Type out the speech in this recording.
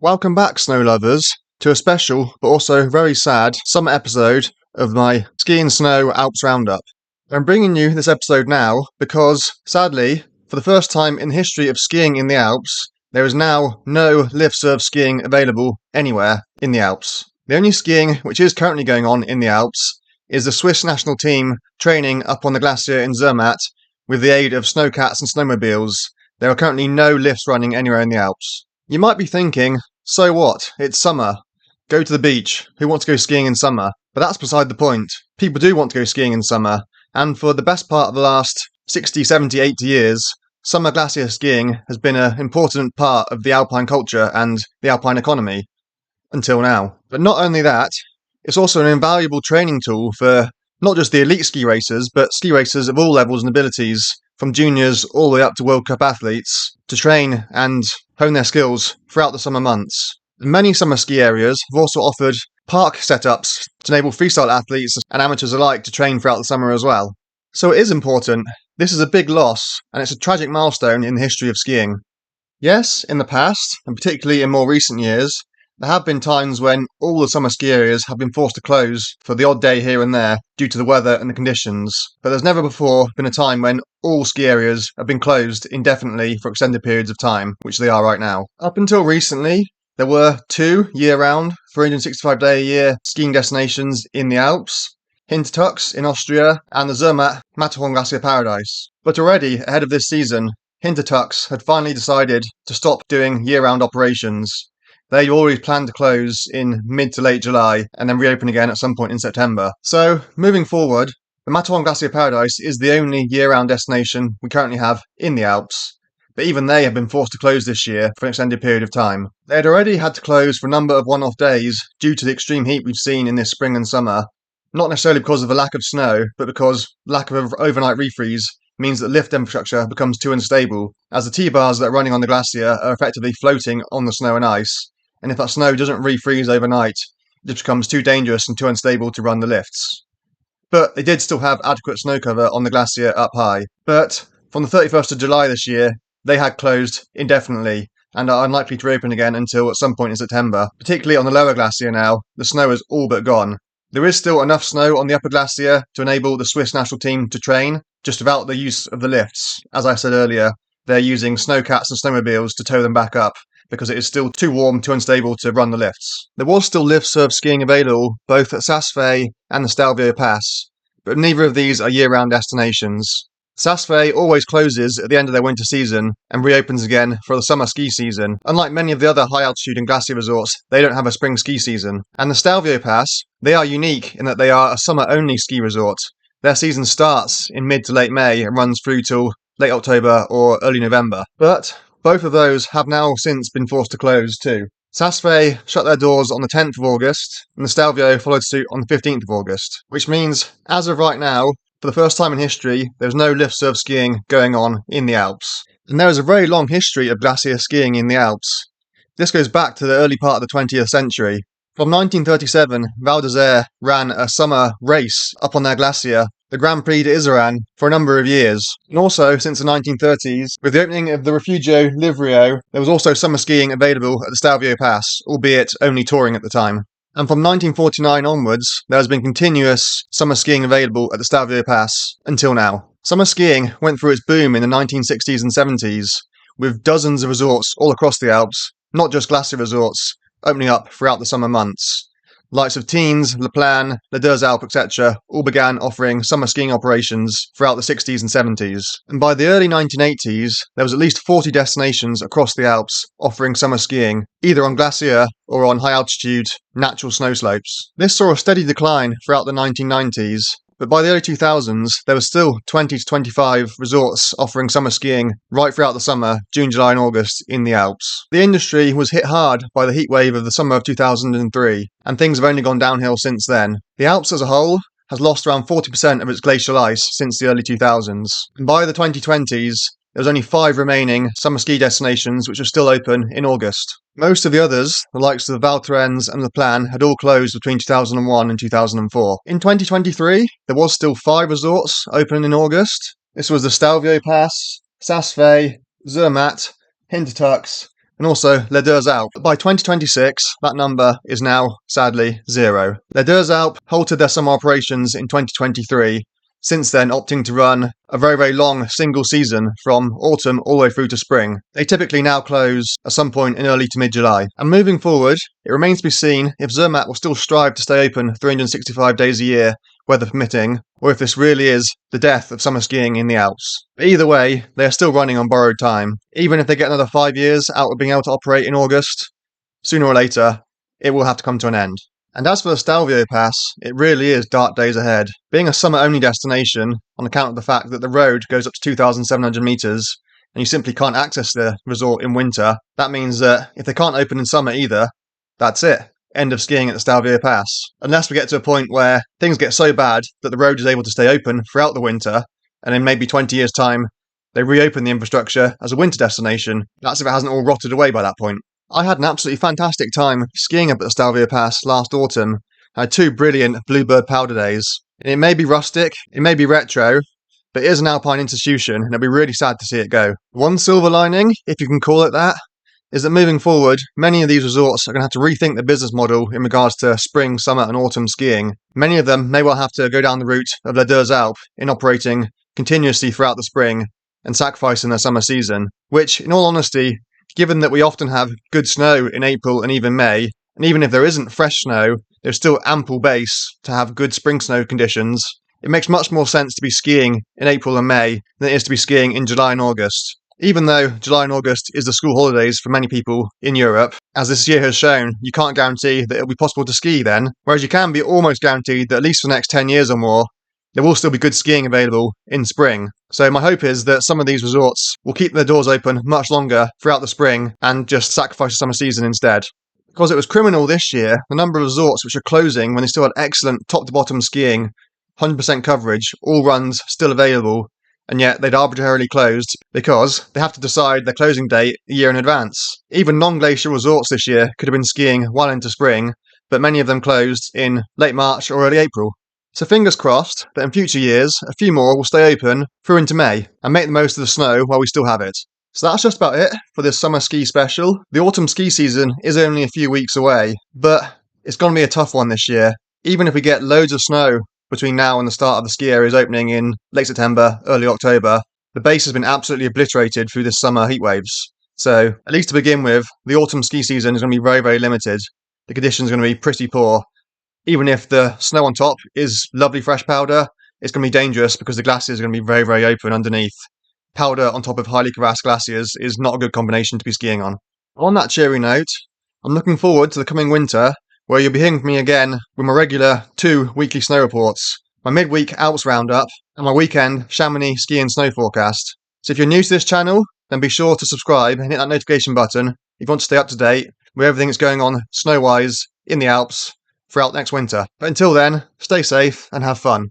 Welcome back, snow lovers, to a special but also very sad summer episode of my Ski and Snow Alps Roundup. I'm bringing you this episode now because, sadly, for the first time in the history of skiing in the Alps, there is now no lift-serve skiing available anywhere in the Alps. The only skiing which is currently going on in the Alps is the Swiss national team training up on the glacier in Zermatt with the aid of snowcats and snowmobiles. There are currently no lifts running anywhere in the Alps. You might be thinking, so what? It's summer. Go to the beach. Who wants to go skiing in summer? But that's beside the point. People do want to go skiing in summer, and for the best part of the last 60, 70, 80 years, summer glacier skiing has been an important part of the alpine culture and the alpine economy, until now. But not only that, it's also an invaluable training tool for not just the elite ski racers, but ski racers of all levels and abilities, from juniors all the way up to World Cup athletes, to train and hone their skills throughout the summer months. Many summer ski areas have also offered park setups to enable freestyle athletes and amateurs alike to train throughout the summer as well. So it is important. This is a big loss, and it's a tragic milestone in the history of skiing. Yes, in the past, and particularly in more recent years, there have been times when all the summer ski areas have been forced to close for the odd day here and there due to the weather and the conditions, but there's never before been a time when all ski areas have been closed indefinitely for extended periods of time, which they are right now. Up until recently, there were two year-round, 365-day-a-year skiing destinations in the Alps, Hintertux in Austria and the Zermatt Matterhorn Glacier Paradise. But already ahead of this season, Hintertux had finally decided to stop doing year-round operations. They always planned to close in mid to late July and then reopen again at some point in September. So, moving forward, the Matterhorn Glacier Paradise is the only year-round destination we currently have in the Alps, but even they have been forced to close this year for an extended period of time. They had already had to close for a number of one-off days due to the extreme heat we've seen in this spring and summer, not necessarily because of the lack of snow, but because lack of overnight refreeze means that lift infrastructure becomes too unstable, as the T-bars that are running on the glacier are effectively floating on the snow and ice, and if that snow doesn't refreeze overnight, it just becomes too dangerous and too unstable to run the lifts. But they did still have adequate snow cover on the glacier up high. But from the 31st of July this year, they had closed indefinitely and are unlikely to reopen again until at some point in September. Particularly on the lower glacier now, the snow is all but gone. There is still enough snow on the upper glacier to enable the Swiss national team to train, just without the use of the lifts. As I said earlier, they're using snowcats and snowmobiles to tow them back up, because it is still too warm, too unstable to run the lifts. There was still lift-serve skiing available both at Saas-Fee and the Stelvio Pass, but neither of these are year-round destinations. Saas-Fee always closes at the end of their winter season and reopens again for the summer ski season. Unlike many of the other high-altitude and glacier resorts, they don't have a spring ski season. And the Stelvio Pass, they are unique in that they are a summer-only ski resort. Their season starts in mid to late May and runs through till late October or early November. But both of those have now since been forced to close too. Saas-Fee shut their doors on the 10th of August, and the Stelvio followed suit on the 15th of August, which means, as of right now, for the first time in history, there's no lift-serve skiing going on in the Alps. And there is a very long history of glacier skiing in the Alps. This goes back to the early part of the 20th century. From 1937, Val d'Isère ran a summer race up on their glacier, the Grand Prix d'Iseran, for a number of years. And also, since the 1930s, with the opening of the Refugio Livrio, there was also summer skiing available at the Stelvio Pass, albeit only touring at the time. And from 1949 onwards, there has been continuous summer skiing available at the Stelvio Pass until now. Summer skiing went through its boom in the 1960s and 70s, with dozens of resorts all across the Alps, not just glacier resorts, opening up throughout the summer months. Likes of Teens, Le Plan, Les Deux Alpes, etc. all began offering summer skiing operations throughout the 60s and 70s. And by the early 1980s, there was at least 40 destinations across the Alps offering summer skiing, either on glacier or on high-altitude, natural snow slopes. This saw a steady decline throughout the 1990s, but by the early 2000s, there were still 20 to 25 resorts offering summer skiing right throughout the summer, June, July and August, in the Alps. The industry was hit hard by the heatwave of the summer of 2003, and things have only gone downhill since then. The Alps as a whole has lost around 40% of its glacial ice since the early 2000s. And by the 2020s, there was only 5 remaining summer ski destinations which are still open in August. Most of the others, the likes of Val Thorens and Le Plan, had all closed between 2001 and 2004. In 2023, there was still 5 resorts open in August. This was the Stelvio Pass, Saas-Fee, Zermatt, Hintertux, and also Les Deux Alpes. By 2026, that number is now, sadly, 0. Les Deux Alpes halted their summer operations in 2023, since then opting to run a very, very long single season from autumn all the way through to spring. They typically now close at some point in early to mid-July. And moving forward, it remains to be seen if Zermatt will still strive to stay open 365 days a year, weather permitting, or if this really is the death of summer skiing in the Alps. But either way, they are still running on borrowed time. Even if they get another 5 years out of being able to operate in August, sooner or later, it will have to come to an end. And as for the Stelvio Pass, it really is dark days ahead. Being a summer-only destination, on account of the fact that the road goes up to 2,700 metres, and you simply can't access the resort in winter, that means that if they can't open in summer either, that's it. End of skiing at the Stelvio Pass. Unless we get to a point where things get so bad that the road is able to stay open throughout the winter, and in maybe 20 years' time, they reopen the infrastructure as a winter destination. That's if it hasn't all rotted away by that point. I had an absolutely fantastic time skiing up at the Stelvio Pass last autumn. I had 2 brilliant Bluebird powder days. And it may be rustic, it may be retro, but it is an alpine institution, and it'll be really sad to see it go. One silver lining, if you can call it that, is that moving forward, many of these resorts are going to have to rethink their business model in regards to spring, summer and autumn skiing. Many of them may well have to go down the route of Les Deux Alpes in operating continuously throughout the spring and sacrificing their summer season, which, in all honesty, given that we often have good snow in April and even May, and even if there isn't fresh snow, there's still ample base to have good spring snow conditions, it makes much more sense to be skiing in April and May than it is to be skiing in July and August. Even though July and August is the school holidays for many people in Europe, as this year has shown, you can't guarantee that it'll be possible to ski then, whereas you can be almost guaranteed that at least for the next 10 years or more, there will still be good skiing available in spring. So my hope is that some of these resorts will keep their doors open much longer throughout the spring and just sacrifice the summer season instead. Because it was criminal this year, the number of resorts which are closing when they still had excellent top-to-bottom skiing, 100% coverage, all runs still available, and yet they'd arbitrarily closed because they have to decide their closing date a year in advance. Even non-glacial resorts this year could have been skiing well into spring, but many of them closed in late March or early April. So fingers crossed that in future years, a few more will stay open through into May and make the most of the snow while we still have it. So that's just about it for this summer ski special. The autumn ski season is only a few weeks away, but it's going to be a tough one this year. Even if we get loads of snow between now and the start of the ski areas opening in late September, early October, the base has been absolutely obliterated through this summer heat waves. So, at least to begin with, the autumn ski season is going to be very, very limited. The conditions are going to be pretty poor. Even if the snow on top is lovely fresh powder, it's going to be dangerous because the glaciers are going to be very, very open underneath. Powder on top of highly crevassed glaciers is not a good combination to be skiing on. On that cheery note, I'm looking forward to the coming winter, where you'll be hearing from me again with my regular 2 weekly snow reports, my midweek Alps Roundup, and my weekend Chamonix ski and snow forecast. So if you're new to this channel, then be sure to subscribe and hit that notification button if you want to stay up to date with everything that's going on snow-wise in the Alps throughout next winter. But until then, stay safe and have fun.